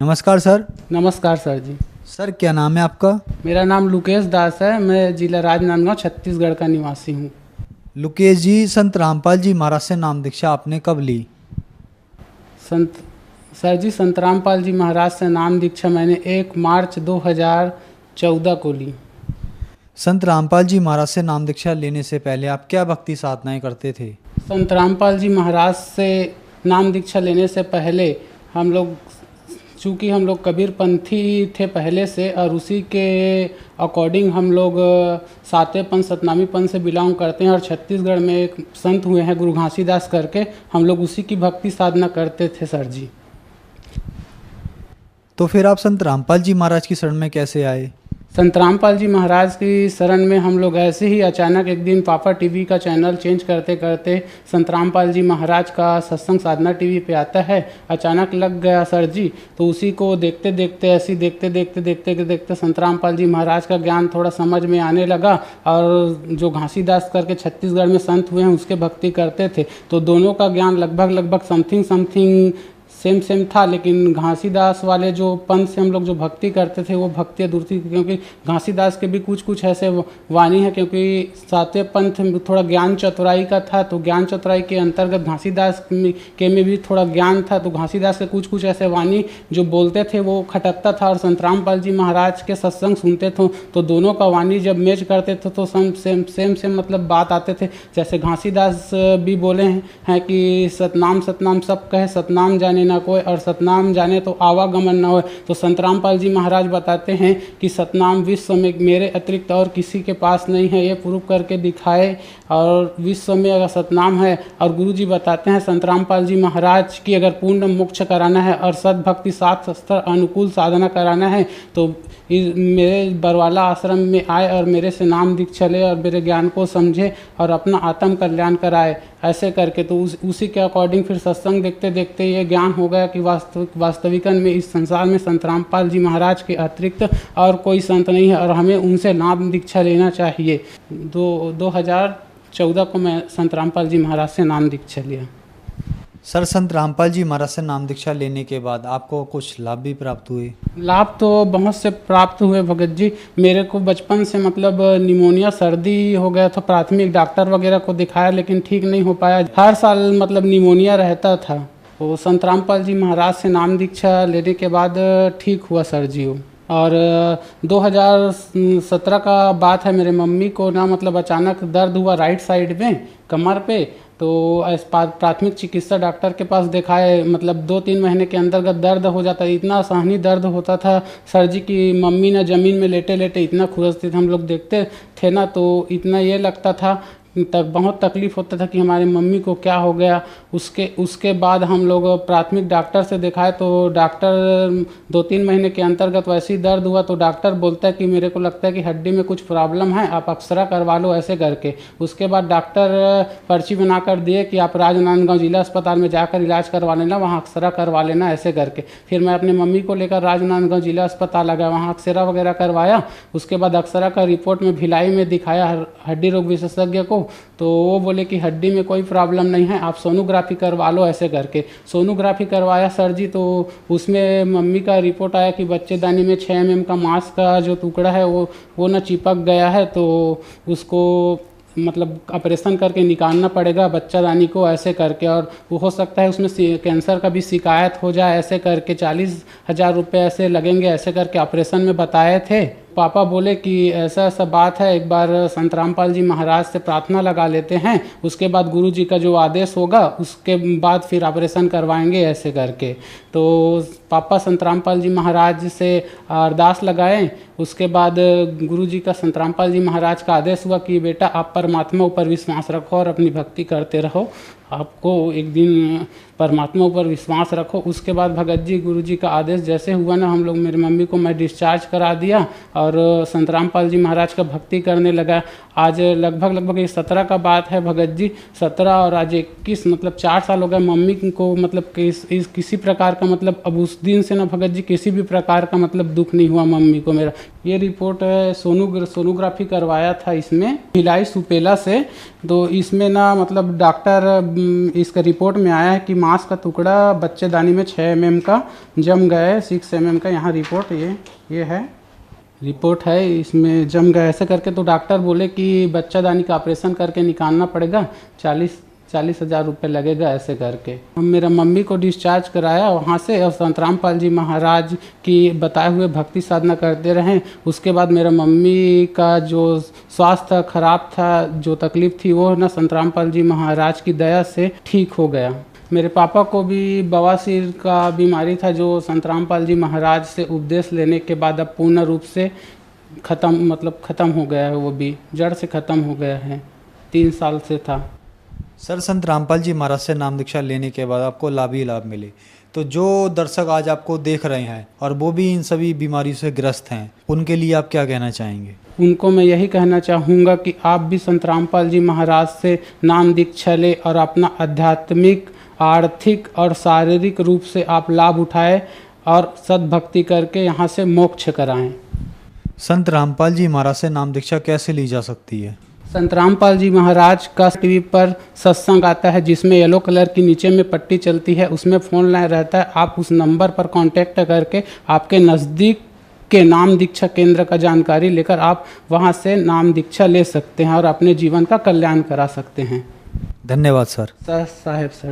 नमस्कार सर। नमस्कार सर जी। सर क्या नाम है आपका? मेरा नाम लुकेश दास है। मैं जिला राजनांदगांव छत्तीसगढ़ का निवासी हूँ। लुकेश जी, संत रामपाल जी महाराज से नाम दीक्षा आपने कब ली? संत सर जी, संत रामपाल जी महाराज से नाम दीक्षा मैंने 1 मार्च 2014 को ली। संत रामपाल जी महाराज से नाम दीक्षा लेने से पहले आप क्या भक्ति साधनाएं करते थे? संत रामपाल जी महाराज से नाम दीक्षा लेने से पहले चूँकि हम लोग कबीरपंथी थे पहले से, और उसी के अकॉर्डिंग हम लोग सातवें पंथ सतनामी पंथ से बिलोंग करते हैं। और छत्तीसगढ़ में एक संत हुए हैं गुरु घासीदास करके, हम लोग उसी की भक्ति साधना करते थे सर जी। तो फिर आप संत रामपाल जी महाराज की शरण में कैसे आए? संत रामपाल जी महाराज की शरण में हम लोग ऐसे ही अचानक एक दिन पापा टीवी का चैनल चेंज करते करते संत रामपाल जी महाराज का सत्संग साधना टीवी पे आता है, अचानक लग गया सर जी। तो उसी को देखते देखते ऐसे देखते संत रामपाल जी महाराज का ज्ञान थोड़ा समझ में आने लगा। और जो घासीदास करके छत्तीसगढ़ में संत हुए हैं उसके भक्ति करते थे, तो दोनों का ज्ञान लगभग समथिंग सेम था। लेकिन घासीदास वाले जो पंथ से हम लोग जो भक्ति करते थे वो भक्ति अधूरी थी, क्योंकि घासीदास के भी कुछ ऐसे वाणी है, क्योंकि सातवें पंथ में थोड़ा ज्ञान चतुराई का था, तो ज्ञान चतुराई के अंतर्गत घासीदास में भी थोड़ा ज्ञान था। तो घासीदास के कुछ ऐसे वाणी जो बोलते थे वो खटकता था, और संत रामपाल जी महाराज के सत्संग सुनते थे तो दोनों का वाणी जब मैच करते थे तो सेम मतलब बात आते थे। जैसे घासीदास भी बोले हैं कि सतनाम सब कहे, सतनाम जाने ना कोई, और सतनाम जाने तो आवागमन न हो। तो संत रामपाल जी महाराज बताते हैं कि सतनाम विश्व में मेरे अतिरिक्त और किसी के पास नहीं है, ये प्रूव करके दिखाए। और विश्व में अगर सतनाम है, और गुरु जी बताते हैं संत रामपाल जी महाराज की अगर पूर्ण मोक्ष कराना है और सद्भक्ति शास्त्र अनुकूल साधना कराना है तो मेरे बरवाला आश्रम में आए और मेरे से नाम दीक्षा ले और मेरे ज्ञान को समझे और अपना आत्म कल्याण कराए, ऐसे करके। तो उसी के अकॉर्डिंग फिर सत्संग देखते देखते ये ज्ञान हो गया कि वास्तविकन में इस संसार में संत रामपाल जी महाराज के अतिरिक्त और कोई संत नहीं है, और हमें उनसे नाम दीक्षा लेना चाहिए। 2014 को मैं संत रामपाल जी महाराज से नाम दीक्षा लिया। सर, संत रामपाल जी महाराज से नाम दीक्षा लेने के बाद आपको कुछ लाभ भी प्राप्त हुए? लाभ तो बहुत से प्राप्त हुए भगत जी। मेरे को बचपन से मतलब निमोनिया सर्दी हो गया था, प्राथमिक डॉक्टर वगैरह को दिखाया लेकिन ठीक नहीं हो पाया। हर साल मतलब निमोनिया रहता था। तो संत रामपाल जी महाराज से नाम दीक्षा लेने के बाद ठीक हुआ सर जी वो। और 2017 का बात है, मेरे मम्मी को ना मतलब अचानक दर्द हुआ राइट साइड में कमर पे। तो प्राथमिक चिकित्सा डॉक्टर के पास दिखाए, मतलब 2-3 महीने के अंतर्गत दर्द हो जाता है। इतना सहनी दर्द होता था सर जी की मम्मी ना ज़मीन में लेटे लेटे इतना खुरसते थे, हम लोग देखते थे ना, तो इतना ये लगता था तक बहुत तकलीफ़ होता था कि हमारे मम्मी को क्या हो गया। उसके बाद हम लोग प्राथमिक डॉक्टर से दिखाए, तो डॉक्टर 2-3 महीने के अंतर्गत वैसे ही दर्द हुआ तो डॉक्टर बोलता है कि मेरे को लगता है कि हड्डी में कुछ प्रॉब्लम है, आप एक्सरा करवा लो, ऐसे करके। उसके बाद डॉक्टर पर्ची बना कर दिए कि आप राजनांदगांव जिला अस्पताल में जाकर इलाज करवा लेना, वहाँ एक्सरा करवा लेना, ऐसे करके। फिर मैं अपने मम्मी को लेकर राजनांदगांव जिला अस्पताल आ गया, वहाँ एक्सरा वगैरह करवाया। उसके बाद एक्सरा का रिपोर्ट में भिलाई में दिखाया हड्डी रोग विशेषज्ञ को, तो वो बोले कि हड्डी में कोई प्रॉब्लम नहीं है, आप सोनोग्राफी करवा लो, ऐसे करके। सोनोग्राफी करवाया सर जी, तो उसमें मम्मी का रिपोर्ट आया कि बच्चेदानी में 6 mm का मांस का जो टुकड़ा है वो ना चिपक गया है, तो उसको मतलब ऑपरेशन करके निकालना पड़ेगा बच्चादानी को, ऐसे करके। और वो हो सकता है उसमें कैंसर का भी शिकायत हो जाए, ऐसे करके 40,000 रुपये ऐसे लगेंगे, ऐसे करके ऑपरेशन में बताए थे। पापा बोले कि ऐसा बात है, एक बार संत रामपाल जी महाराज से प्रार्थना लगा लेते हैं, उसके बाद गुरु जी का जो आदेश होगा उसके बाद फिर ऑपरेशन करवाएंगे, ऐसे करके। तो पापा संत रामपाल जी महाराज से अरदास लगाए। उसके बाद गुरु जी का संत रामपाल जी महाराज का आदेश हुआ कि बेटा आप परमात्मा ऊपर विश्वास रखो और अपनी भक्ति करते रहो, आपको एक दिन परमात्मा ऊपर विश्वास रखो। उसके बाद भगत जी गुरु जी का आदेश जैसे हुआ ना, हम लोग मेरी मम्मी को मैं डिस्चार्ज करा दिया और संत रामपाल जी महाराज का भक्ति करने लगा। आज लगभग ये 17 का बात है भगत जी, 17 और आज 21, मतलब 4 साल हो गए। मम्मी को मतलब किसी प्रकार का मतलब अब उस दिन से ना भगत जी किसी भी प्रकार का मतलब दुख नहीं हुआ मम्मी को मेरा, ये रिपोर्ट है, सोनोग्राफी करवाया था इसमें भिलाई सुपेला से। तो इसमें ना मतलब डॉक्टर इसका रिपोर्ट में आया है कि मांस का टुकड़ा बच्चेदानी में 6 mm का जम गया है, 6 mm का। यहाँ रिपोर्ट ये है, रिपोर्ट है, इसमें जम गया ऐसे करके। तो डॉक्टर बोले कि बच्चादानी का ऑपरेशन करके निकालना पड़ेगा, 40,000 रुपये लगेगा ऐसे करके। हम मेरा मम्मी को डिस्चार्ज कराया वहाँ से, और संत रामपाल जी महाराज की बताए हुए भक्ति साधना करते रहें। उसके बाद मेरा मम्मी का जो स्वास्थ्य खराब था, जो तकलीफ़ थी, वो ना संत रामपाल जी महाराज की दया से ठीक हो गया। मेरे पापा को भी बवासीर का बीमारी था, जो संत रामपाल जी महाराज से उपदेश लेने के बाद अब पूर्ण रूप से ख़त्म हो गया है, वो भी जड़ से ख़त्म हो गया है, 3 साल से था। सर, संत रामपाल जी महाराज से नाम दीक्षा लेने के बाद आपको लाभ ही लाभ मिले, तो जो दर्शक आज आपको देख रहे हैं और वो भी इन सभी बीमारियों से ग्रस्त हैं, उनके लिए आप क्या कहना चाहेंगे? उनको मैं यही कहना चाहूँगा कि आप भी संत रामपाल जी महाराज से नाम दीक्षा लें और अपना आध्यात्मिक, आर्थिक और शारीरिक रूप से आप लाभ उठाएं और सद्भक्ति करके यहाँ से मोक्ष कराएं। संत रामपाल जी महाराज से नाम दीक्षा कैसे ली जा सकती है? संत रामपाल जी महाराज का टीवी पर सत्संग आता है, जिसमें येलो कलर की नीचे में पट्टी चलती है, उसमें फ़ोन लाइन रहता है। आप उस नंबर पर कांटेक्ट करके आपके नज़दीक के नाम दीक्षा केंद्र का जानकारी लेकर आप वहां से नाम दीक्षा ले सकते हैं और अपने जीवन का कल्याण करा सकते हैं। धन्यवाद सर। साहेब सर।